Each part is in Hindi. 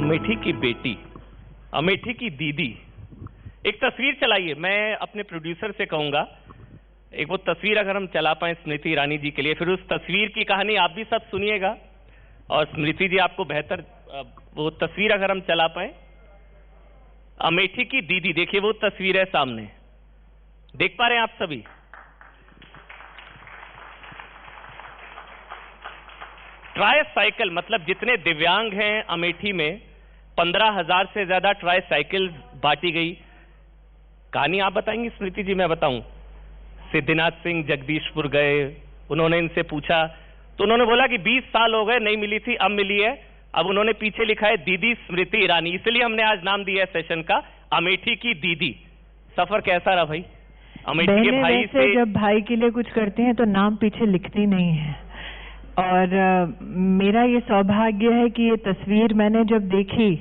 अमेठी की बेटी, अमेठी की दीदी। एक तस्वीर चलाइए। मैं अपने प्रोड्यूसर से कहूंगा एक वो तस्वीर अगर हम चला पाए स्मृति ईरानी जी के लिए, फिर उस तस्वीर की कहानी आप भी सब सुनिएगा और स्मृति जी आपको बेहतर वो तस्वीर अगर हम चला पाए। अमेठी की दीदी, देखिए वो तस्वीर है सामने, देख पा रहे हैं आप सभी? ट्राई साइकिल, मतलब जितने दिव्यांग हैं अमेठी में 15,000 से ज्यादा ट्राई साइकिल बांटी गई। कहानी आप बताएंगी स्मृति जी? मैं बताऊं। सिद्धिनाथ सिंह जगदीशपुर गए, उन्होंने इनसे पूछा तो उन्होंने बोला कि 20 साल हो गए नहीं मिली थी, अब मिली है। अब उन्होंने पीछे लिखा है दीदी स्मृति ईरानी, इसलिए हमने आज नाम दिया है सेशन का अमेठी की दीदी। सफर कैसा रहा भाई अमेठी के भाई से? जब भाई के लिए कुछ करते हैं तो नाम पीछे लिखती नहीं है, और मेरा ये सौभाग्य है कि ये तस्वीर मैंने जब देखी,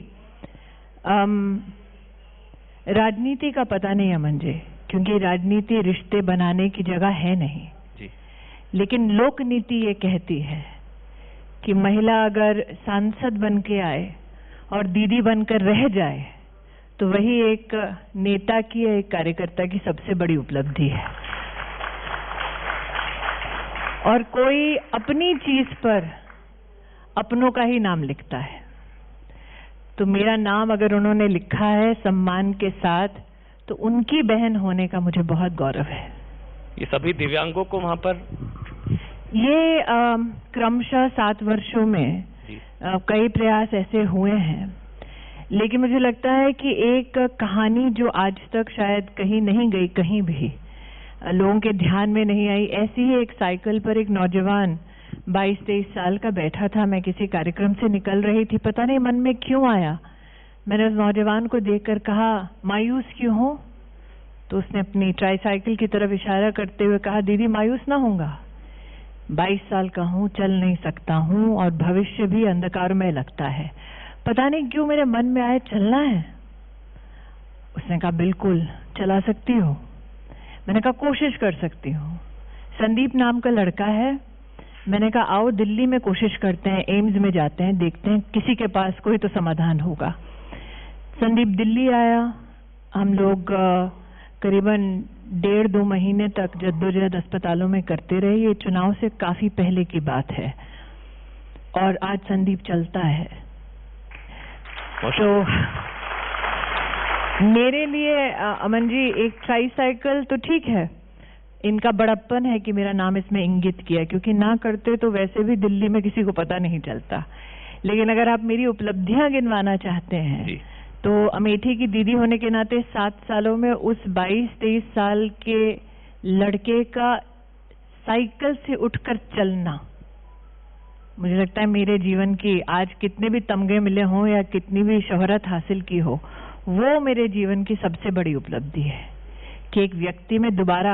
राजनीति का पता नहीं अमन जी, क्योंकि राजनीति रिश्ते बनाने की जगह है नहीं जी। लेकिन लोक नीति ये कहती है कि महिला अगर सांसद बन के आए और दीदी बनकर रह जाए तो वही एक नेता की, एक कार्यकर्ता की सबसे बड़ी उपलब्धि है। और कोई अपनी चीज पर अपनों का ही नाम लिखता है, तो मेरा नाम अगर उन्होंने लिखा है सम्मान के साथ, तो उनकी बहन होने का मुझे बहुत गौरव है। ये सभी दिव्यांगों को वहां पर ये क्रमशः 7 वर्षों में कई प्रयास ऐसे हुए हैं, लेकिन मुझे लगता है कि एक कहानी जो आज तक शायद कहीं नहीं गई, कहीं भी लोगों के ध्यान में नहीं आई, ऐसी ही एक साइकिल पर एक नौजवान 22-23 साल का बैठा था। मैं किसी कार्यक्रम से निकल रही थी, पता नहीं मन में क्यों आया, मैंने उस नौजवान को देखकर कहा मायूस क्यों हो? तो उसने अपनी ट्राईसाइकिल की तरफ इशारा करते हुए कहा दीदी मायूस ना होऊंगा, 22 साल का हूँ, चल नहीं सकता हूँ और भविष्य भी अंधकारमय लगता है, पता नहीं क्यों मेरे मन में आए चलना है। उसने कहा बिल्कुल चला सकती हो। मैंने कहा कोशिश कर सकती हूँ। संदीप नाम का लड़का है, मैंने कहा आओ दिल्ली में कोशिश करते हैं, एम्स में जाते हैं, देखते हैं किसी के पास कोई तो समाधान होगा। संदीप दिल्ली आया, हम लोग करीबन 1.5-2 महीने तक जद्दोजहद अस्पतालों में करते रहे। ये चुनाव से काफी पहले की बात है और आज संदीप चलता है। तो मेरे लिए अमन जी एक ट्राईसाइकिल तो ठीक है, इनका बड़प्पन है कि मेरा नाम इसमें इंगित किया, क्योंकि ना करते तो वैसे भी दिल्ली में किसी को पता नहीं चलता। लेकिन अगर आप मेरी उपलब्धियां गिनवाना चाहते हैं तो अमेठी की दीदी होने के नाते 7 सालों में उस 22-23 साल के लड़के का साइकिल से उठकर चलना, मुझे लगता है मेरे जीवन की आज कितने भी तमगे मिले हों या कितनी भी शोहरत हासिल की हो, वो मेरे जीवन की सबसे बड़ी उपलब्धि है कि एक व्यक्ति में दोबारा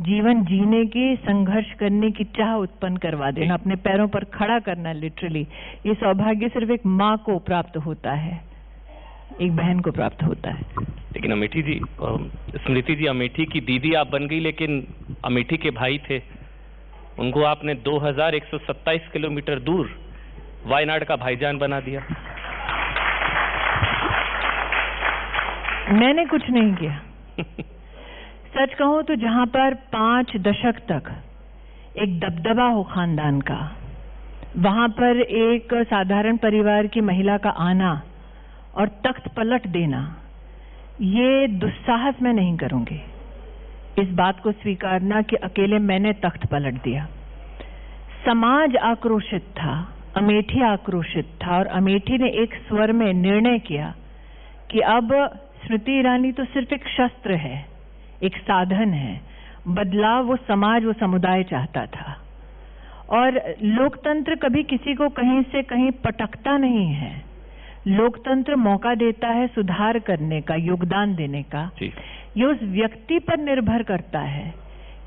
जीवन जीने की, संघर्ष करने की चाह उत्पन्न करवा देना, अपने पैरों पर खड़ा करना। लिटरली ये सौभाग्य सिर्फ एक माँ को प्राप्त होता है, एक बहन को प्राप्त होता है। लेकिन अमेठी जी, स्मृति जी, अमेठी की दीदी आप बन गई, लेकिन अमेठी के भाई थे, उनको आपने 2127 किलोमीटर दूर वायनाड का भाईजान बना दिया। मैंने कुछ नहीं किया। सच कहूं तो जहां पर 5 दशक तक एक दबदबा हो खानदान का, वहां पर एक साधारण परिवार की महिला का आना और तख्त पलट देना, ये दुस्साहस मैं नहीं करूंगी। इस बात को स्वीकारना कि अकेले मैंने तख्त पलट दिया। समाज आक्रोशित था, अमेठी आक्रोशित था, और अमेठी ने एक स्वर में निर्णय किया कि अब स्मृति ईरानी तो सिर्फ एक शस्त्र है, एक साधन है। बदलाव वो समाज, वो समुदाय चाहता था। और लोकतंत्र कभी किसी को कहीं से कहीं पटकता नहीं है। लोकतंत्र मौका देता है सुधार करने का, योगदान देने का। ये उस व्यक्ति पर निर्भर करता है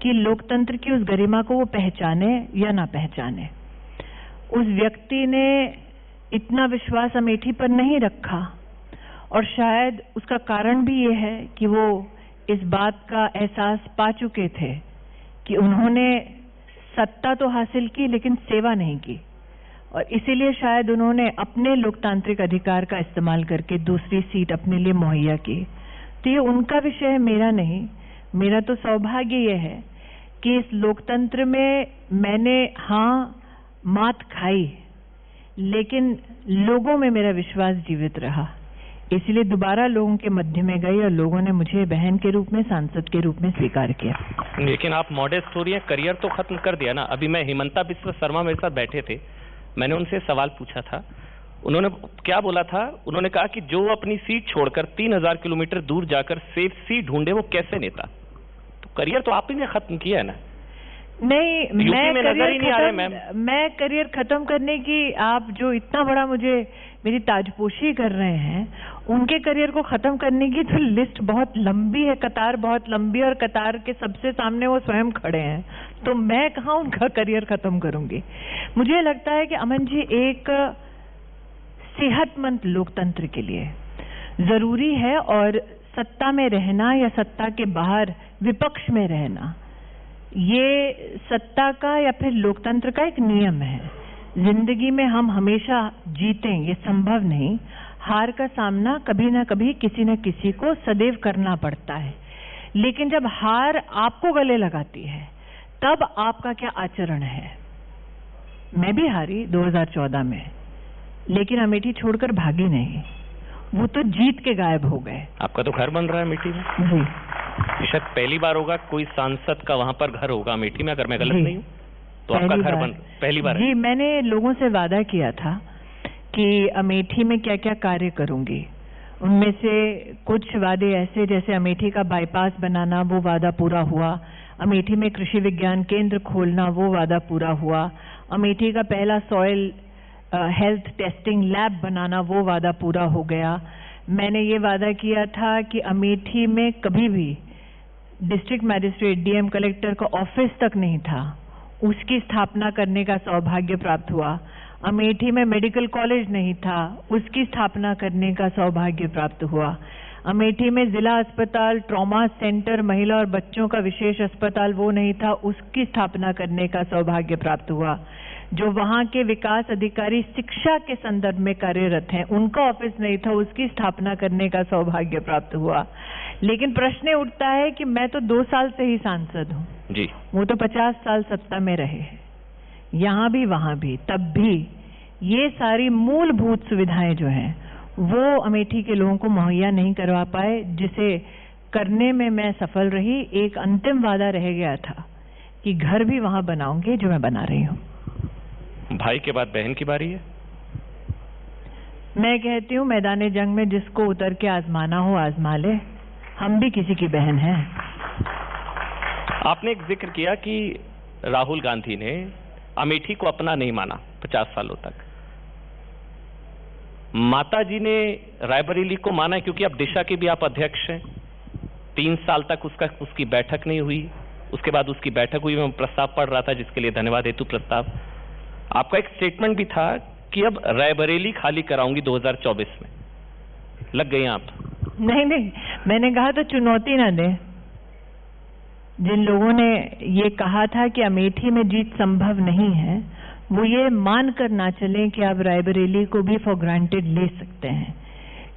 कि लोकतंत्र की उस गरिमा को वो पहचाने या ना पहचाने। उस व्यक्ति ने इतना विश्वास अमेठी पर नहीं रखा, और शायद उसका कारण भी ये है कि वो इस बात का एहसास पा चुके थे कि उन्होंने सत्ता तो हासिल की लेकिन सेवा नहीं की। और इसीलिए शायद उन्होंने अपने लोकतांत्रिक अधिकार का इस्तेमाल करके दूसरी सीट अपने लिए मुहैया की। तो ये उनका विषय है, मेरा नहीं। मेरा तो सौभाग्य ये है कि इस लोकतंत्र में मैंने मात खाई, लेकिन लोगों में मेरा विश्वास जीवित रहा, इसलिए दोबारा लोगों के मध्य में गई और लोगों ने मुझे बहन के रूप में, सांसद के रूप में स्वीकार किया। लेकिन आप मॉडेस्ट हो रही हैं, करियर तो खत्म कर दिया ना। अभी मैं हिमंता बिस्वा शर्मा मेरे साथ बैठे थे, मैंने उनसे सवाल पूछा था, उन्होंने क्या बोला था? उन्होंने कहा कि जो अपनी सीट छोड़कर 3000 किलोमीटर दूर जाकर सेफ सीट ढूंढे वो कैसे नेता। तो करियर तो आप ही ने खत्म किया है ना। नहीं, मैं करियर खत्म करने की, आप जो इतना बड़ा मुझे मेरी ताजपोशी कर रहे हैं, उनके करियर को खत्म करने की तो लिस्ट बहुत लंबी है, कतार बहुत लंबी है, और कतार के सबसे सामने वो स्वयं खड़े हैं, तो मैं कहाँ उनका करियर खत्म करूंगी। मुझे लगता है कि अमन जी, एक सेहतमंद लोकतंत्र के लिए जरूरी है, और सत्ता में रहना या सत्ता के बाहर विपक्ष में रहना, ये सत्ता का या फिर लोकतंत्र का एक नियम है। जिंदगी में हम हमेशा जीतें ये संभव नहीं, हार का सामना कभी ना कभी किसी न किसी को सदैव करना पड़ता है। लेकिन जब हार आपको गले लगाती है, तब आपका क्या आचरण है। मैं भी हारी 2014 में, लेकिन अमेठी छोड़कर भागी नहीं, वो तो जीत के गायब हो गए। आपका तो घर बन रहा है अमेठी में जी, शायद पहली बार होगा कोई सांसद का वहां पर घर होगा अमेठी में, अगर मैं गलत नहीं हूँ तो आपका घर पहली बार है। जी, मैंने लोगों से वादा किया था कि अमेठी में क्या क्या कार्य करूंगी। उनमें से कुछ वादे ऐसे, जैसे अमेठी का बाईपास बनाना, वो वादा पूरा हुआ। अमेठी में कृषि विज्ञान केंद्र खोलना, वो वादा पूरा हुआ। अमेठी का पहला सॉइल हेल्थ टेस्टिंग लैब बनाना, वो वादा पूरा हो गया। मैंने ये वादा किया था कि अमेठी में कभी भी डिस्ट्रिक्ट मैजिस्ट्रेट, डीएम कलेक्टर का ऑफिस तक नहीं था, उसकी स्थापना करने का सौभाग्य प्राप्त हुआ। अमेठी में मेडिकल कॉलेज नहीं था, उसकी स्थापना करने का सौभाग्य प्राप्त हुआ। अमेठी में जिला अस्पताल, ट्रॉमा सेंटर, महिला और बच्चों का विशेष अस्पताल वो नहीं था, उसकी स्थापना करने का सौभाग्य प्राप्त हुआ। जो वहां के विकास अधिकारी शिक्षा के संदर्भ में कार्यरत हैं, उनका ऑफिस नहीं था, उसकी स्थापना करने का सौभाग्य प्राप्त हुआ। लेकिन प्रश्न उठता है कि मैं तो 2 साल से ही सांसद हूँ जी, वो तो 50 साल सत्ता में रहे, यहाँ भी वहां भी, तब भी ये सारी मूलभूत सुविधाएं जो हैं वो अमेठी के लोगों को मुहैया नहीं करवा पाए, जिसे करने में मैं सफल रही। एक अंतिम वादा रह गया था कि घर भी वहां बनाऊंगी, जो मैं बना रही हूँ। भाई के बाद बहन की बारी है। मैं कहती हूँ, मैदान जंग में जिसको उतर के आजमाना हो आजमा ले, हम भी किसी की बहन हैं। आपने एक जिक्र किया कि राहुल गांधी ने अमेठी को अपना नहीं माना 50 सालों तक। माता जी ने रायबरेली को माना, क्योंकि अब दिशा के भी आप अध्यक्ष हैं। 3 साल तक उसकी बैठक नहीं हुई, उसके बाद उसकी बैठक हुई। मैं प्रस्ताव पढ़ रहा था, जिसके लिए धन्यवाद हेतु प्रस्ताव। आपका एक स्टेटमेंट भी था कि अब रायबरेली खाली कराऊंगी 2024 में। लग गई आप? नहीं, मैंने कहा तो चुनौती ना दे। जिन लोगों ने ये कहा था कि अमेठी में जीत संभव नहीं है, वो ये मान कर ना चलें कि आप रायबरेली को भी फॉर ग्रांटेड ले सकते हैं।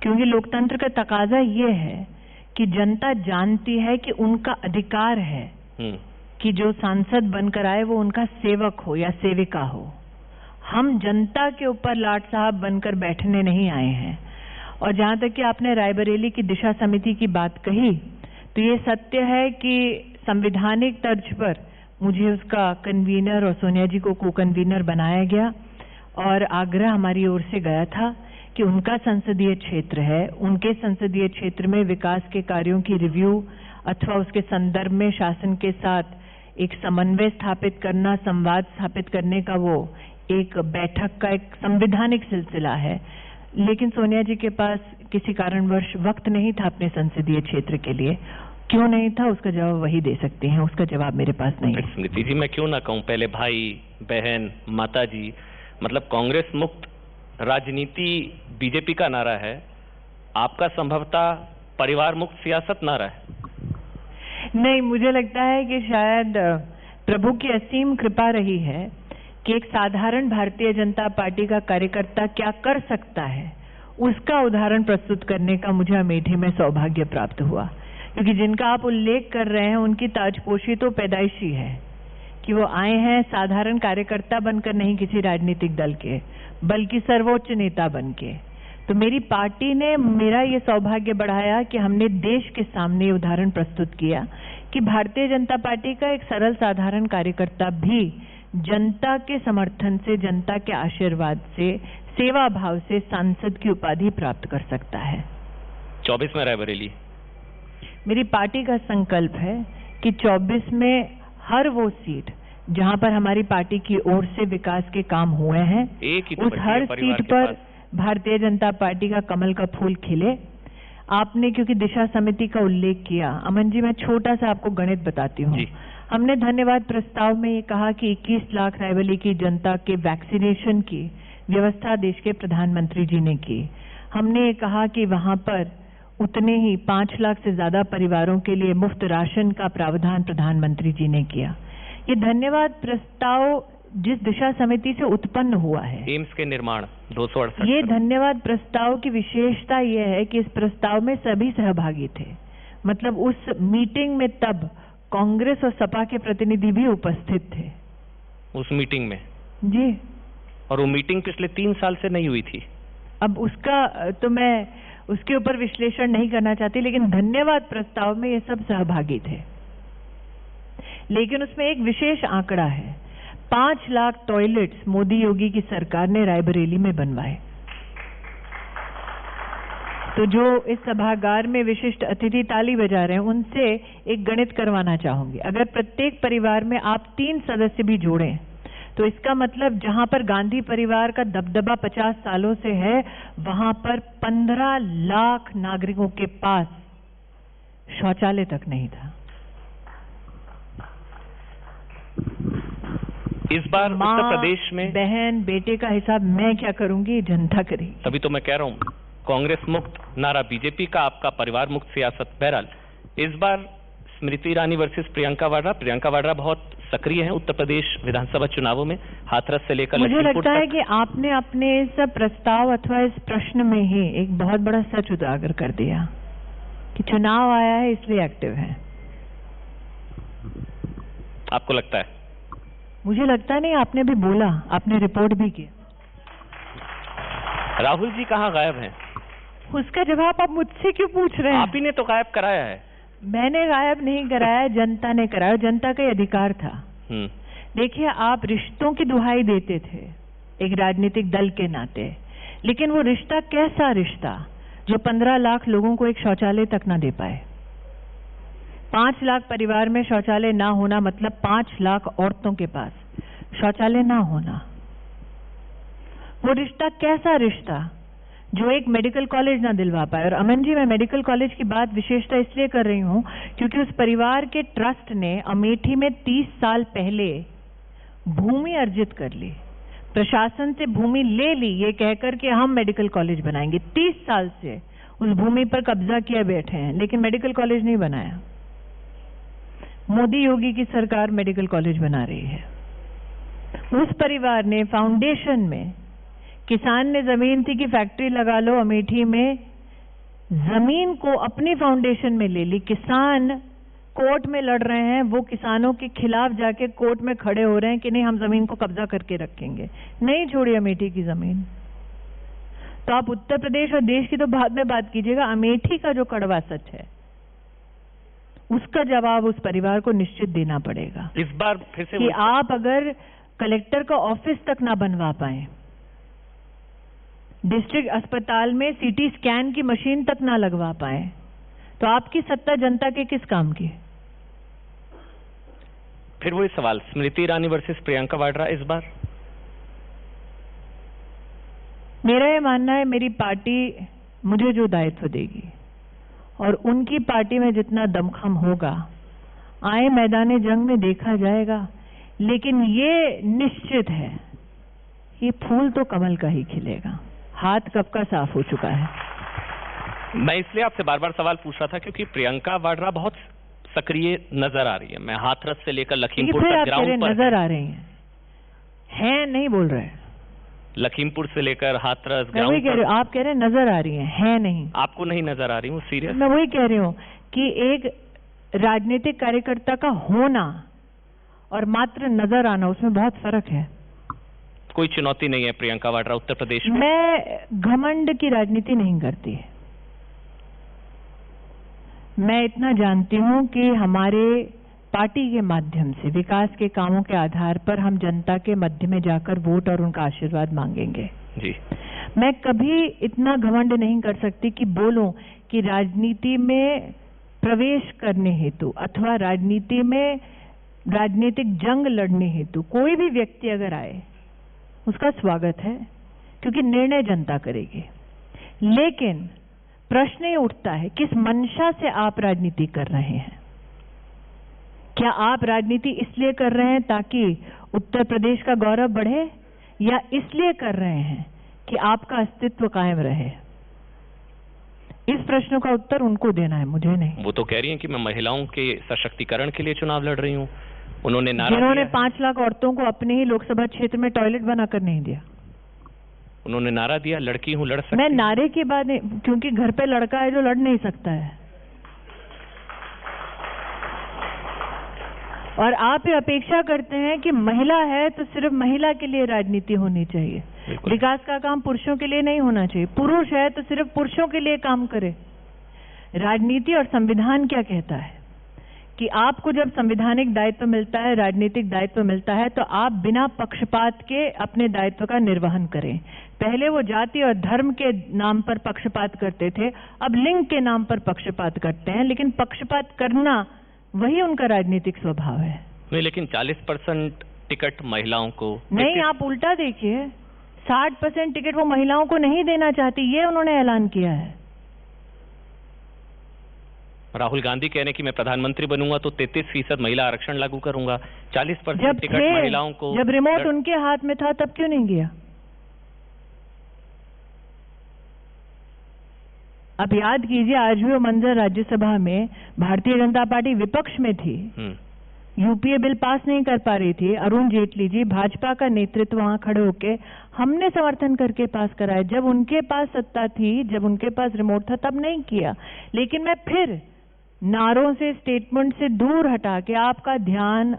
क्योंकि लोकतंत्र का तकाजा ये है कि जनता जानती है कि उनका अधिकार है कि जो सांसद बनकर आए वो उनका सेवक हो या सेविका हो। हम जनता के ऊपर लाट साहब बनकर बैठने नहीं आए हैं। और जहां तक कि आपने रायबरेली की दिशा समिति की बात कही, तो ये सत्य है कि संवैधानिक तर्ज पर मुझे उसका कन्वीनर और सोनिया जी को को कन्वीनर बनाया गया, और आग्रह हमारी ओर से गया था कि उनका संसदीय क्षेत्र है, उनके संसदीय क्षेत्र में विकास के कार्यों की रिव्यू अथवा उसके संदर्भ में शासन के साथ एक समन्वय स्थापित करना, संवाद स्थापित करने का वो एक बैठक का एक संवैधानिक सिलसिला है। लेकिन सोनिया जी के पास किसी कारणवश वक्त नहीं था अपने संसदीय क्षेत्र के लिए। क्यों नहीं था, उसका जवाब वही दे सकते हैं, उसका जवाब मेरे पास नहीं है। स्मृति जी, मैं क्यों ना कहूं, पहले भाई, बहन, माता जी, मतलब कांग्रेस मुक्त राजनीति बीजेपी का नारा है, आपका संभवतः परिवार मुक्त सियासत नारा है। नहीं, मुझे लगता है कि शायद प्रभु की असीम कृपा रही है कि एक साधारण भारतीय जनता पार्टी का कार्यकर्ता क्या कर सकता है, उसका उदाहरण प्रस्तुत करने का मुझे अमेठी में सौभाग्य प्राप्त हुआ। क्योंकि जिनका आप उल्लेख कर रहे हैं उनकी ताजपोशी तो पैदाइशी है कि वो आए हैं साधारण कार्यकर्ता बनकर, नहीं किसी राजनीतिक दल के, बल्कि सर्वोच्च नेता बनके। तो मेरी पार्टी ने मेरा ये सौभाग्य बढ़ाया कि हमने देश के सामने उदाहरण प्रस्तुत किया कि भारतीय जनता पार्टी का एक सरल साधारण कार्यकर्ता भी जनता के समर्थन से, जनता के आशीर्वाद से, सेवा भाव से सांसद की उपाधि प्राप्त कर सकता है। 24 में रायबरेली मेरी पार्टी का संकल्प है कि 24 में हर वो सीट जहां पर हमारी पार्टी की ओर से विकास के काम हुए हैं, उस हर सीट पर भारतीय जनता पार्टी का कमल का फूल खिले। आपने क्योंकि दिशा समिति का उल्लेख किया, अमन जी मैं छोटा सा आपको गणित बताती हूँ। हमने धन्यवाद प्रस्ताव में ये कहा कि 21 लाख रायबरेली की जनता के वैक्सीनेशन की व्यवस्था देश के प्रधानमंत्री जी ने की। हमने ये कहा कि वहां पर उतने ही 5 लाख से ज्यादा परिवारों के लिए मुफ्त राशन का प्रावधान प्रधानमंत्री जी ने किया। ये धन्यवाद प्रस्ताव जिस दिशा समिति से उत्पन्न हुआ है, एम्स के निर्माण 268, ये धन्यवाद प्रस्ताव की विशेषता यह है कि इस प्रस्ताव में सभी सहभागी थे। मतलब उस मीटिंग में तब कांग्रेस और सपा के प्रतिनिधि भी उपस्थित थे उस मीटिंग में जी। और वो मीटिंग पिछले 3 साल से नहीं हुई थी। अब उसका तो मैं उसके ऊपर विश्लेषण नहीं करना चाहती, लेकिन धन्यवाद प्रस्ताव में ये सब सहभागी थे। लेकिन उसमें एक विशेष आंकड़ा है, 5 लाख टॉयलेट्स मोदी योगी की सरकार ने रायबरेली में बनवाए। तो जो इस सभागार में विशिष्ट अतिथि ताली बजा रहे हैं, उनसे एक गणित करवाना चाहूंगी। अगर प्रत्येक परिवार में आप 3 सदस्य भी जोड़ें तो इसका मतलब जहां पर गांधी परिवार का दबदबा 50 सालों से है, वहां पर 15 लाख नागरिकों के पास शौचालय तक नहीं था। इस बार उत्तर प्रदेश में बहन बेटे का हिसाब मैं क्या करूंगी, जनता करेगी। तभी तो मैं कह रहा हूं कांग्रेस मुक्त नारा बीजेपी का, आपका परिवार मुक्त सियासत। बहरहाल इस बार स्मृति ईरानी वर्सेस प्रियंका वाड्रा बहुत सक्रिय हैं उत्तर प्रदेश विधानसभा चुनावों में, हाथरस से लेकर मुझे लगता है कि आपने अपने इस प्रस्ताव अथवा इस प्रश्न में ही एक बहुत बड़ा सच उजागर कर दिया कि चुनाव आया है इसलिए एक्टिव है। आपको लगता है? मुझे लगता नहीं, आपने भी बोला, आपने रिपोर्ट भी की। राहुल जी कहाँ गायब हैं? उसका जवाब आप मुझसे क्यों पूछ रहे हैं? आप ही ने तो गायब कराया है। मैंने गायब नहीं कराया, जनता ने कराया, जनता का अधिकार था। देखिए, आप रिश्तों की दुहाई देते थे एक राजनीतिक दल के नाते, लेकिन वो रिश्ता कैसा रिश्ता जो 15 लाख लोगों को एक शौचालय तक ना दे पाए। 5 लाख परिवार में शौचालय ना होना मतलब 5 लाख औरतों के पास शौचालय ना होना। वो रिश्ता कैसा रिश्ता जो एक मेडिकल कॉलेज ना दिलवा पाए। और अमन जी, मैं मेडिकल कॉलेज की बात विशेषता इसलिए कर रही हूं क्योंकि उस परिवार के ट्रस्ट ने अमेठी में 30 साल पहले भूमि अर्जित कर ली, प्रशासन से भूमि ले ली, ये कहकर के हम मेडिकल कॉलेज बनाएंगे। 30 साल से उस भूमि पर कब्जा किए बैठे हैं, लेकिन मेडिकल कॉलेज नहीं बनाया। मोदी योगी की सरकार मेडिकल कॉलेज बना रही है। उस परिवार ने फाउंडेशन में, किसान ने जमीन थी कि फैक्ट्री लगा लो अमेठी में, जमीन को अपनी फाउंडेशन में ले ली। किसान कोर्ट में लड़ रहे हैं, वो किसानों के खिलाफ जाके कोर्ट में खड़े हो रहे हैं कि नहीं, हम जमीन को कब्जा करके रखेंगे, नहीं छोड़ी अमेठी की जमीन। तो आप उत्तर प्रदेश और देश की तो बाद में बात कीजिएगा, अमेठी का जो कड़वा सच है उसका जवाब उस परिवार को निश्चित देना पड़ेगा। इस बार फिर से कि आप अगर कलेक्टर का ऑफिस तक ना बनवा पाए, डिस्ट्रिक्ट अस्पताल में सीटी स्कैन की मशीन तक ना लगवा पाए, तो आपकी सत्ता जनता के किस काम की? फिर वही सवाल, स्मृति ईरानी वर्सेस प्रियंका वाड्रा इस बार? मेरा ये मानना है, मेरी पार्टी मुझे जो दायित्व देगी और उनकी पार्टी में जितना दमखम होगा, आए मैदान जंग में देखा जाएगा। लेकिन ये निश्चित है, ये फूल तो कमल का ही खिलेगा। हाथ कब का साफ हो चुका है। मैं इसलिए आपसे बार बार सवाल पूछ रहा था क्योंकि प्रियंका वाड्रा बहुत सक्रिय नजर आ रही है। मैं हाथरस से लेकर लखीमपुर तक ग्राउंड पर नजर आ रही हैं नहीं बोल रहे। लखीमपुर से लेकर हाथरस मैं वही कह रही हूँ, आप कह रहे हैं नजर आ रही है नहीं। आपको नहीं नजर आ रही हूँ, सीरियस। मैं वही कह रही हूँ कि एक राजनीतिक कार्यकर्ता का होना और मात्र नजर आना, उसमें बहुत फर्क है। कोई चुनौती नहीं है प्रियंका वाड्रा उत्तर प्रदेश में? मैं घमंड की राजनीति नहीं करती। मैं इतना जानती हूं कि हमारे पार्टी के माध्यम से विकास के कामों के आधार पर हम जनता के मध्य में जाकर वोट और उनका आशीर्वाद मांगेंगे जी। मैं कभी इतना घमंड नहीं कर सकती कि बोलूं कि राजनीति में प्रवेश करने हेतु अथवा राजनीति में राजनीतिक जंग लड़ने हेतु कोई भी व्यक्ति अगर आए उसका स्वागत है, क्योंकि निर्णय जनता करेगी। लेकिन प्रश्न ये उठता है, किस मंशा से आप राजनीति कर रहे हैं? क्या आप राजनीति इसलिए कर रहे हैं ताकि उत्तर प्रदेश का गौरव बढ़े, या इसलिए कर रहे हैं कि आपका अस्तित्व कायम रहे? इस प्रश्न का उत्तर उनको देना है, मुझे नहीं। वो तो कह रही हैं कि मैं महिलाओं के सशक्तिकरण के लिए चुनाव लड़ रही हूँ। उन्होंने जिन्होंने 5 लाख औरतों को अपने ही लोकसभा क्षेत्र में टॉयलेट बनाकर नहीं दिया, उन्होंने नारा दिया लड़की हूं लड़ सकती। मैं नारे की बात नहीं, क्योंकि घर पे लड़का है जो लड़ नहीं सकता है। और आप ये अपेक्षा करते हैं कि महिला है तो सिर्फ महिला के लिए राजनीति होनी चाहिए। विकास का काम पुरुषों के लिए नहीं होना चाहिए। पुरुष है तो सिर्फ पुरुषों के लिए काम करे। राजनीति और संविधान क्या कहता है कि आपको जब संवैधानिक दायित्व मिलता है, राजनीतिक दायित्व मिलता है, तो आप बिना पक्षपात के अपने दायित्व का निर्वहन करें। पहले वो जाति और धर्म के नाम पर पक्षपात करते थे, अब लिंग के नाम पर पक्षपात करते हैं, लेकिन पक्षपात करना वही उनका राजनीतिक स्वभाव है। नहीं, लेकिन 40% टिकट महिलाओं को नहीं, आप उल्टा देखिए, 60% टिकट वो महिलाओं को नहीं देना चाहती, ये उन्होंने ऐलान किया है। राहुल गांधी कह रहे हैं कि मैं प्रधानमंत्री बनूंगा तो 33% महिला आरक्षण लागू करूंगा। 40% टिकट महिलाओं को। जब रिमोट उनके हाथ में था तब क्यों नहीं किया? अब याद कीजिए, आज भी वो मंजर राज्यसभा में भारतीय जनता पार्टी विपक्ष में थी, यूपीए बिल पास नहीं कर पा रही थी। अरुण जेटली जी, भाजपा का नेतृत्व वहां खड़े होके हमने समर्थन करके पास कराया। जब उनके पास सत्ता थी, जब उनके पास रिमोट था, तब नहीं किया। लेकिन मैं फिर नारों से, स्टेटमेंट से दूर हटा के आपका ध्यान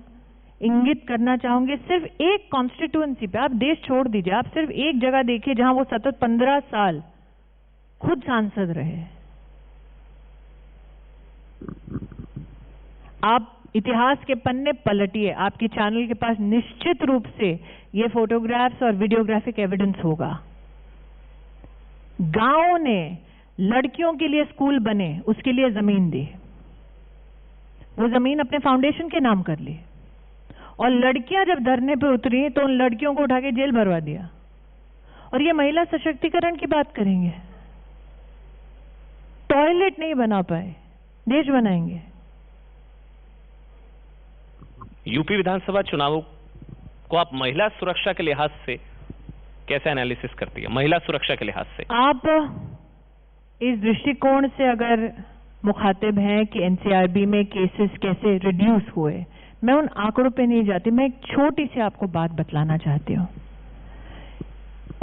इंगित करना चाहूंगी सिर्फ एक कॉन्स्टिट्यूएंसी पे। आप देश छोड़ दीजिए, आप सिर्फ एक जगह देखिए जहां वो सतत 15 साल खुद सांसद रहे। आप इतिहास के पन्ने पलटिए, आपकी चैनल के पास निश्चित रूप से ये फोटोग्राफ्स और वीडियोग्राफिक एविडेंस होगा। गांव ने लड़कियों के लिए स्कूल बने, उसके लिए जमीन दी, वो जमीन अपने फाउंडेशन के नाम कर ली, और लड़कियां जब धरने पे उतरी तो उन लड़कियों को उठा के जेल भरवा दिया। और ये महिला सशक्तिकरण की बात करेंगे। टॉयलेट नहीं बना पाए, देश बनाएंगे। यूपी विधानसभा चुनावों को आप महिला सुरक्षा के लिहाज से कैसे एनालिसिस करती है? महिला सुरक्षा के लिहाज से आप इस दृष्टिकोण से अगर मुखातिब हैं कि एनसीआरबी में केसेस कैसे रिड्यूस हुए, मैं उन आंकड़ों पे नहीं जाती। मैं एक छोटी सी आपको बात बतलाना चाहती हूँ।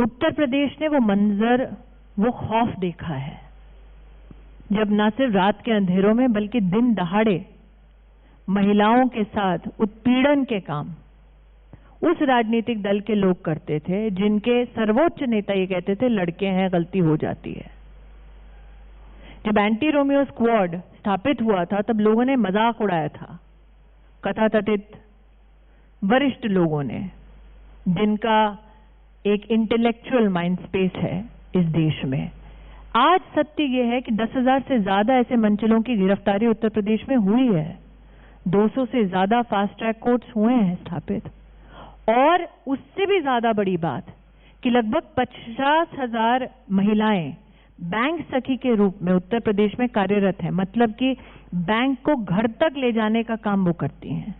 उत्तर प्रदेश ने वो मंजर, वो खौफ देखा है जब न सिर्फ रात के अंधेरों में बल्कि दिन दहाड़े महिलाओं के साथ उत्पीड़न के काम उस राजनीतिक दल के लोग करते थे जिनके सर्वोच्च नेता ये कहते थे लड़के हैं, गलती हो जाती है। जब एंटी रोमियो स्क्वाड स्थापित हुआ था तब लोगों ने मजाक उड़ाया था, कथाकथित वरिष्ठ लोगों ने, जिनका एक इंटेलेक्चुअल माइंड स्पेस है इस देश में। आज सत्य यह है कि 10,000 से ज्यादा ऐसे मंचलों की गिरफ्तारी उत्तर प्रदेश में हुई है। 200 से ज्यादा फास्ट ट्रैक कोर्ट्स हुए हैं स्थापित। और उससे भी ज्यादा बड़ी बात कि लगभग 50,000 महिलाएं बैंक सखी के रूप में उत्तर प्रदेश में कार्यरत हैं। मतलब कि बैंक को घर तक ले जाने का काम वो करती हैं।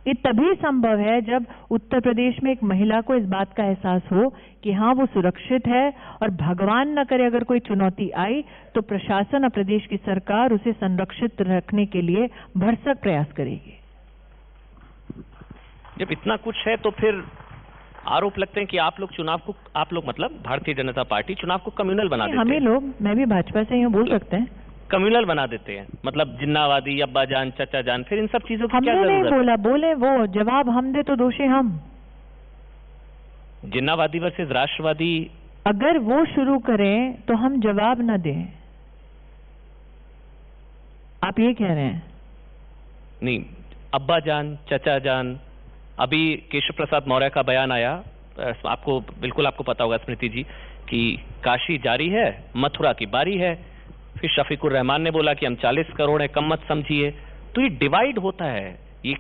ये तभी संभव है जब उत्तर प्रदेश में एक महिला को इस बात का एहसास हो कि हाँ, वो सुरक्षित है, और भगवान न करे अगर कोई चुनौती आई तो प्रशासन और प्रदेश की सरकार उसे संरक्षित रखने के लिए भरसक प्रयास करेगी। जब इतना कुछ है तो फिर आरोप लगते हैं कि आप लोग चुनाव को, आप लोग मतलब भारतीय जनता पार्टी चुनाव को कम्युनल बना देते हैं। हम ही लोग, मैं भी भाजपा से ही हूँ, बोल सकते हैं। कम्युनल बना देते हैं, मतलब जिन्नावादी, अब्बा जान, चचा जान, फिर इन सब चीजों की क्या हमने जरूरत नहीं बोला, बोले वो, जवाब हम दे तो दोषी हम। जिन्नावादी वर्सेस राष्ट्रवादी, अगर वो शुरू करें तो हम जवाब न दें, आप ये कह रहे हैं? नहीं, अब्बा जान, चचा जान, अभी केशव प्रसाद मौर्य का बयान आया, आपको बिल्कुल आपको पता होगा स्मृति जी, कि काशी जारी है, मथुरा की बारी है। फिर शफीकुर रहमान ने बोला कि हम 40 करोड़ है, कम मत समझिए। तो ये डिवाइड होता है, ये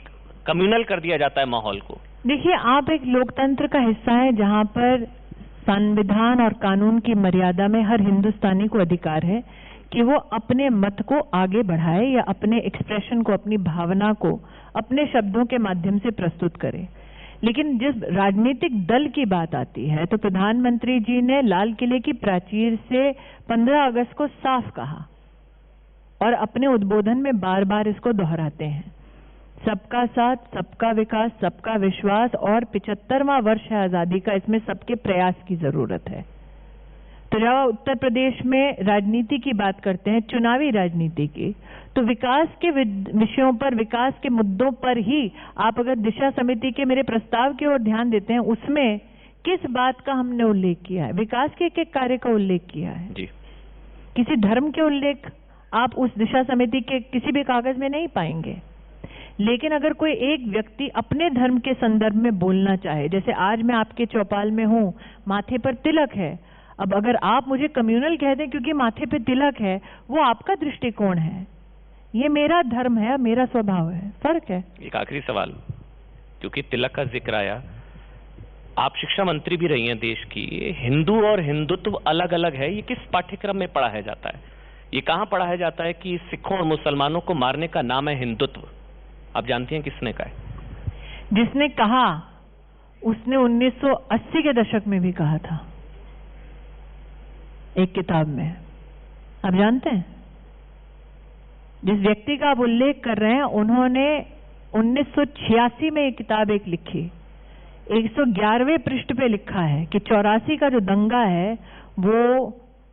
कम्युनल कर दिया जाता है माहौल को। देखिए, आप एक लोकतंत्र का हिस्सा है जहां पर संविधान और कानून की मर्यादा में हर हिंदुस्तानी को अधिकार है कि वो अपने मत को आगे बढ़ाए या अपने एक्सप्रेशन को, अपनी भावना को अपने शब्दों के माध्यम से प्रस्तुत करे। लेकिन जिस राजनीतिक दल की बात आती है तो प्रधानमंत्री जी ने लाल किले की प्राचीर से 15 अगस्त को साफ कहा और अपने उद्बोधन में बार बार इसको दोहराते हैं, सबका साथ, सबका विकास, सबका विश्वास, और 75वां वर्ष है आजादी का, इसमें सबके प्रयास की जरूरत है। तो जब उत्तर प्रदेश में राजनीति की बात करते हैं, चुनावी राजनीति की, तो विकास के विषयों पर, विकास के मुद्दों पर ही आप अगर दिशा समिति के मेरे प्रस्ताव की ओर ध्यान देते हैं, उसमें किस बात का हमने उल्लेख किया है? विकास के एक कार्य का उल्लेख किया है जी। किसी धर्म के उल्लेख आप उस दिशा समिति के किसी भी कागज में नहीं पाएंगे। लेकिन अगर कोई एक व्यक्ति अपने धर्म के संदर्भ में बोलना चाहे, जैसे आज मैं आपके चौपाल में हूं, माथे पर तिलक है, अब अगर आप मुझे कम्युनल कह दें क्योंकि माथे पे तिलक है, वो आपका दृष्टिकोण है, ये मेरा धर्म है, मेरा स्वभाव है, फर्क है। एक आखिरी सवाल, क्योंकि तिलक का जिक्र आया, आप शिक्षा मंत्री भी रही हैं देश की, हिंदू और हिंदुत्व अलग अलग है, ये किस पाठ्यक्रम में पढ़ाया जाता है? ये कहां पढ़ाया जाता है कि सिखों और मुसलमानों को मारने का नाम है हिंदुत्व? आप जानती हैं किसने कहा है? जिसने कहा उसने 1980 के दशक में भी कहा था एक किताब में, आप जानते हैं? जिस व्यक्ति का आप उल्लेख कर रहे हैं, उन्होंने 1986 में एक किताब एक लिखी, 111वें पृष्ठ पे लिखा है कि 84 का जो दंगा है वो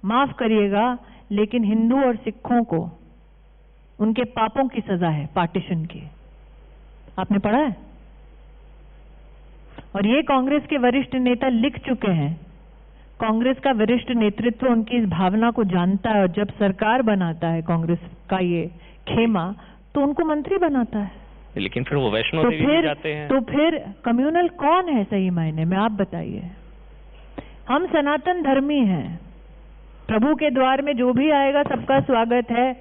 माफ करिएगा, लेकिन हिंदू और सिखों को उनके पापों की सजा है, पार्टीशन की। आपने पढ़ा है? और ये कांग्रेस के वरिष्ठ नेता लिख चुके हैं। कांग्रेस का वरिष्ठ नेतृत्व उनकी इस भावना को जानता है, और जब सरकार बनाता है कांग्रेस का ये खेमा, तो उनको मंत्री बनाता है। लेकिन फिर वो वैष्णो देवी भी जाते हैं। तो फिर कम्युनल कौन है सही मायने में, आप बताइए? हम सनातन धर्मी हैं, प्रभु के द्वार में जो भी आएगा सबका स्वागत है,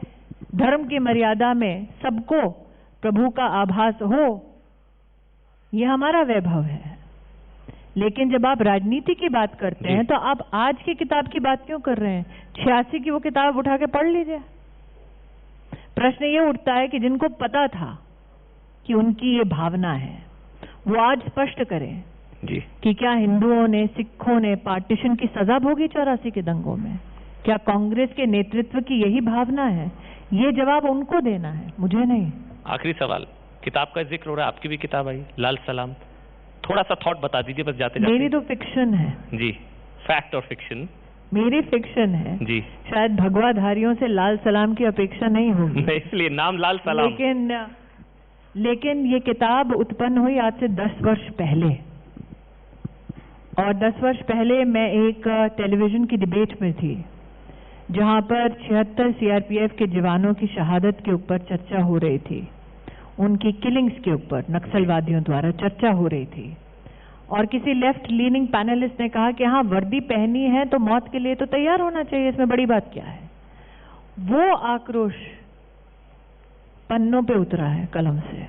धर्म की मर्यादा में सबको प्रभु का आभास हो, ये हमारा वैभव है। लेकिन जब आप राजनीति की बात करते हैं तो आप आज की किताब की बात क्यों कर रहे हैं? 86 की वो किताब उठा के पढ़ लीजिए। प्रश्न ये उठता है कि जिनको पता था कि उनकी ये भावना है, वो आज स्पष्ट करें जी कि क्या हिंदुओं ने, सिखों ने पार्टीशन की सजा भोगी 84 के दंगों में? क्या कांग्रेस के नेतृत्व की यही भावना है? ये जवाब उनको देना है, मुझे नहीं। आखिरी सवाल, किताब का जिक्र हो रहा है, आपकी भी किताब आई लाल सलाम, थोड़ा सा थॉट बता दीजिए बस जाते जाते। मेरी तो फिक्शन है जी, फैक्ट और फिक्शन। मेरी फिक्शन है जी। शायद भगवाधारियों से लाल सलाम की अपेक्षा नहीं होगी, इसलिए नाम लाल सलाम। लेकिन ये किताब उत्पन्न हुई आज से 10 वर्ष पहले, और 10 वर्ष पहले मैं एक टेलीविजन की डिबेट में थी जहां पर 76 सीआरपीएफ के जवानों की शहादत के ऊपर चर्चा हो रही थी, उनकी किलिंग्स के ऊपर नक्सलवादियों द्वारा चर्चा हो रही थी, और किसी लेफ्ट लीनिंग पैनलिस्ट ने कहा कि हाँ, वर्दी पहनी है तो मौत के लिए तो तैयार होना चाहिए, इसमें बड़ी बात क्या है? वो आक्रोश पन्नों पे उतरा है, कलम से,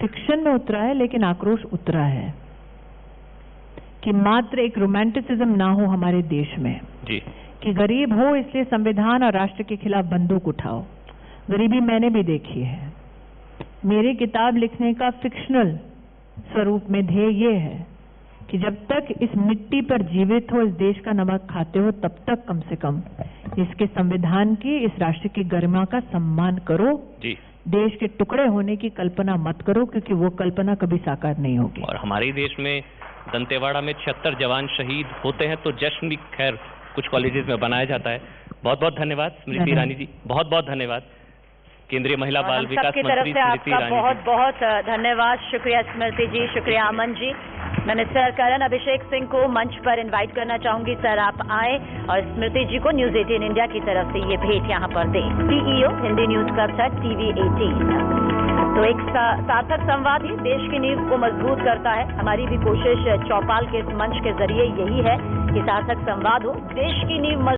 फिक्शन में उतरा है, लेकिन आक्रोश उतरा है कि मात्र एक रोमांटिसिज्म ना हो हमारे देश में जी, कि गरीब हो इसलिए संविधान और राष्ट्र के खिलाफ बंदूक उठाओ। गरीबी मैंने भी देखी है। मेरी किताब लिखने का फिक्शनल स्वरूप में ध्येय ये है कि जब तक इस मिट्टी पर जीवित हो, इस देश का नमक खाते हो, तब तक कम से कम इसके संविधान की, इस राष्ट्र की गरिमा का सम्मान करो जी। देश के टुकड़े होने की कल्पना मत करो, क्योंकि वो कल्पना कभी साकार नहीं होगी। और हमारे देश में दंतेवाड़ा में 76 जवान शहीद होते हैं तो जश्न भी खैर कुछ कॉलेजेस में बनाया जाता है। बहुत बहुत धन्यवाद स्मृति ईरानी जी, बहुत बहुत धन्यवाद केंद्रीय महिला बाल विकास मंत्री स्मृति ईरानी। बहुत बहुत धन्यवाद, शुक्रिया स्मृति जी, शुक्रिया अमन जी। मिनिस्टर करण अभिषेक सिंह को मंच पर इनवाइट करना चाहूंगी। सर आप आए और स्मृति जी को न्यूज 18 इंडिया की तरफ से ये भेंट यहाँ पर दें। CEO Hindi news club TV 18। तो एक सार्थक संवाद ही देश की नींव को मजबूत करता है। हमारी भी कोशिश चौपाल के इस मंच के जरिए यही है कि सार्थक संवाद हो, देश की नींव